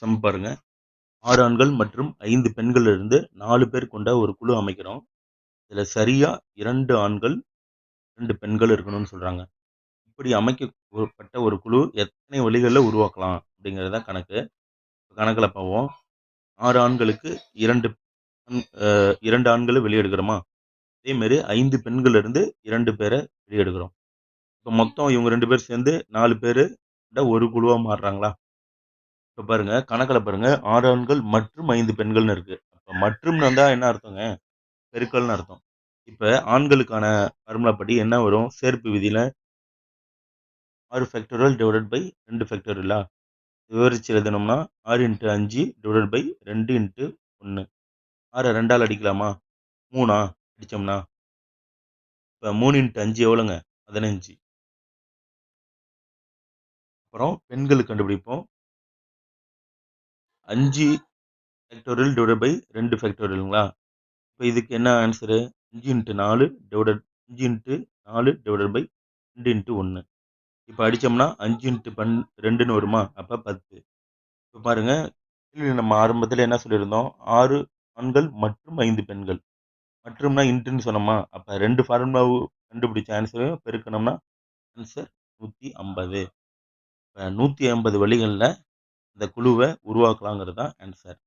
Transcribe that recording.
Some பாருங்க. 6 ஆண்கள் மற்றும் 5 பெண்களிலிருந்து 4 பேர் கொண்ட ஒரு குழு அமைக்கிறோம். இதுல சரியா 2 ஆண்கள், 2 பெண்கள் இருக்கணும்னு சொல்றாங்க. இப்படி அமைக்கப்பட்ட ஒரு குழு எத்தனை வழிகள்ல உருவாக்கலாம் அப்படிங்கிறது தான் கணக்கு. கணக்குல போவோம். 6 ஆண்களுக்கு 2 2 ஆண்கள வெளிய எடுக்கிறோமா? அதே மாரி 5 பெண்கள்ல இருந்து 2 பேர வெளிய எடுக்கிறோம். இப்ப மொத்தம் இவங்க 2 பேர் சேர்ந்து 4 பேரு ஒரு குழுவா மாறுறாங்களா? இப்ப பாருங்க, கணக்குல பாருங்க 6 ஆண்கள் மற்றும் 5 பெண்கள்னு இருக்கு. அப்ப மற்றும்னு வந்தா என்ன அர்த்தங்க? பெருக்கல்னு அர்த்தம். இப்ப ஆண்களுக்கான ஃபார்முலா படி என்ன வரும்? சேர்ப்பு விதியில 6 ஃபேக்டோரியல் டிவைடட் பை 2 ஃபேக்டோரியலா? விவரிச்சு எழுதணும்னா 6 × 5 டிவைடட் பை 2 × 1. 6 2ஆல அடிக்கலாமா? 3ஆ அடிச்சோம்னா? இப்ப 3 × 5 எவ்வளோங்க? 15. அப்புறம் பெண்களுக்கு கண்டுபிடிப்போம். 5 ஃபேக்டோரியல் டிவைடட் பை 2 ஃபேக்டோரியலுங்களா? இப்ப இதுக்கு என்ன ஆன்சரு? 5 × 4 divided 5 × 4 divided by 2 × 1. இப்ப அடிச்சோம்னா 5 × 2ன்னு வருமா? அப்ப 10. இப்ப பாருங்க, கேள்வியில நம்ம ஆரம்பத்துல என்ன சொல்லியிருந்தோம்? 6 ஆண்கள் மற்றும் 5 பெண்கள். மற்றும்னா இன்ட்டுன்னு சொன்னோமா? அப்ப 2 ஃபார்முலாவும் கண்டுபிடிச்ச ஆன்சரையும் பெருக்கணும்னா ஆன்சர் 150. இப்ப 150 வழிகள்ல இந்த குழுவ உருவாக்கலாங்கிறது தான் ஆன்சர்.